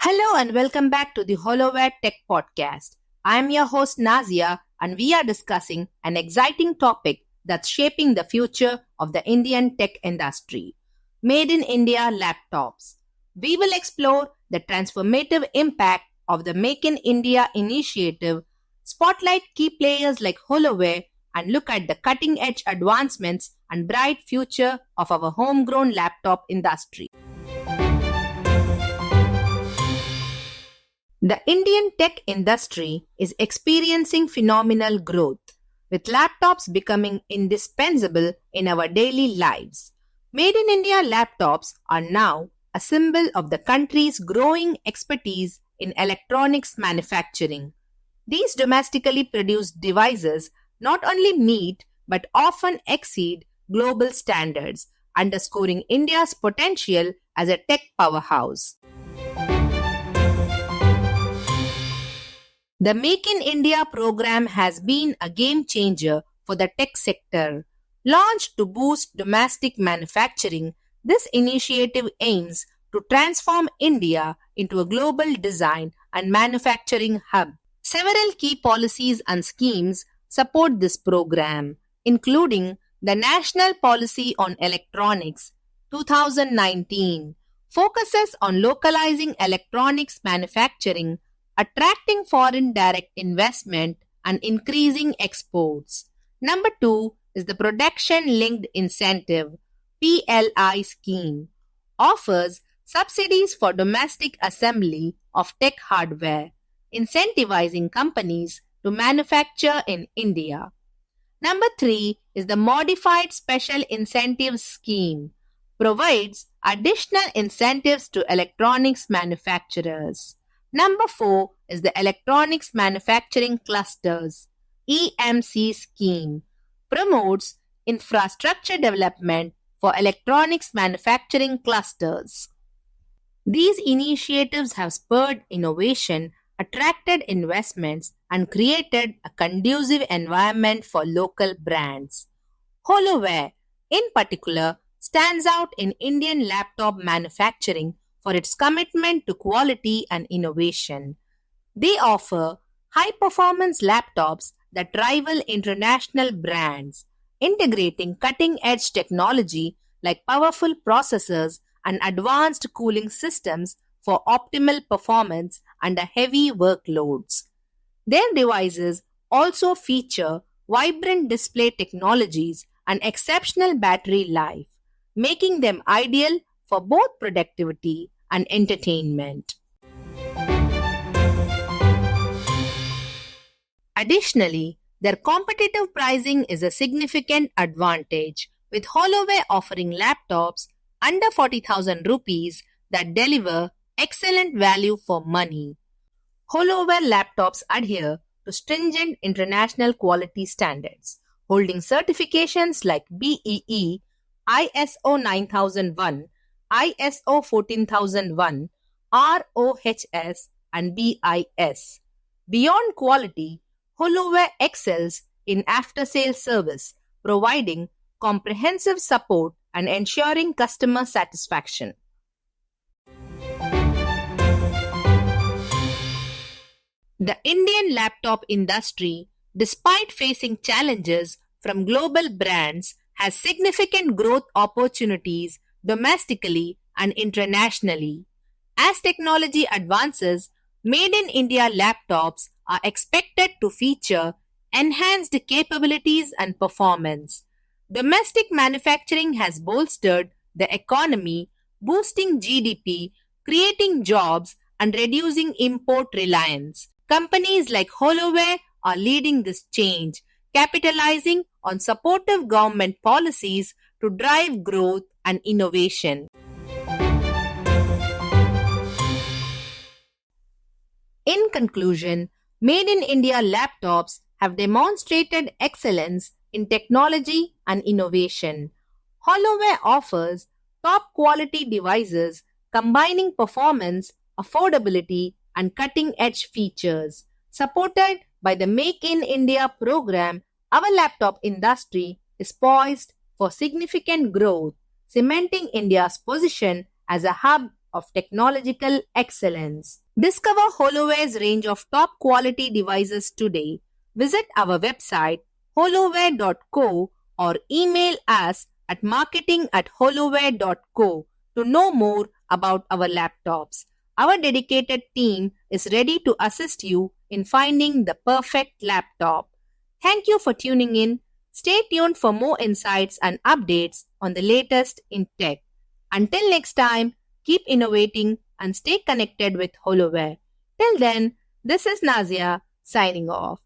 Hello and welcome back to the Holoware Tech Podcast. I'm your host Nazia and we are discussing an exciting topic that's shaping the future of the Indian tech industry. Made in India laptops. We will explore the transformative impact of the Make in India initiative, spotlight key players like Holoware, and look at the cutting edge advancements and bright future of our homegrown laptop industry. The Indian tech industry is experiencing phenomenal growth, with laptops becoming indispensable in our daily lives. Made in India laptops are now a symbol of the country's growing expertise in electronics manufacturing. These domestically produced devices not only meet but often exceed global standards, underscoring India's potential as a tech powerhouse. The Make in India program has been a game changer for the tech sector. Launched to boost domestic manufacturing, this initiative aims to transform India into a global design and manufacturing hub. Several key policies and schemes support this program, including the National Policy on Electronics 2019 focuses on localizing electronics manufacturing, attracting foreign direct investment and increasing exports. Number 2 is the Production Linked Incentive (PLI) scheme, offers subsidies for domestic assembly of tech hardware, incentivizing companies to manufacture in India. Number 3 is the Modified Special Incentives scheme, provides additional incentives to electronics manufacturers. Number 4 is the Electronics Manufacturing Clusters (EMC) scheme, promotes infrastructure development for electronics manufacturing clusters. These initiatives have spurred innovation, attracted investments, and created a conducive environment for local brands. Holoware, in particular, stands out in Indian laptop manufacturing for its commitment to quality and innovation. They offer high-performance laptops that rival international brands, integrating cutting-edge technology like powerful processors and advanced cooling systems for optimal performance under heavy workloads. Their devices also feature vibrant display technologies and exceptional battery life, making them ideal for both productivity and entertainment. Additionally, their competitive pricing is a significant advantage, with Holoware offering laptops under 40,000 rupees that deliver excellent value for money. Holoware laptops adhere to stringent international quality standards, holding certifications like BEE, ISO 9001, ISO 14001, ROHS, and BIS. Beyond quality, Holoware excels in after-sales service, providing comprehensive support and ensuring customer satisfaction. The Indian laptop industry, despite facing challenges from global brands, has significant growth opportunities domestically and internationally. As technology advances, Made in India laptops are expected to feature enhanced capabilities and performance. Domestic manufacturing has bolstered the economy, boosting GDP, creating jobs, and reducing import reliance. Companies like Holoware are leading this change, capitalizing on supportive government policies to drive growth and innovation. In conclusion, Made in India laptops have demonstrated excellence in technology and innovation. Holoware offers top quality devices combining performance, affordability, and cutting-edge features. Supported by the Make in India program, our laptop industry is poised for significant growth, cementing India's position as a hub of technological excellence. Discover Holoware's range of top quality devices today. Visit our website holoware.co or email us at marketing@holoware.co to know more about our laptops. Our dedicated team is ready to assist you in finding the perfect laptop. Thank you for tuning in. Stay tuned for more insights and updates on the latest in tech. Until next time, keep innovating and stay connected with Holoware. Till then, this is Nazia signing off.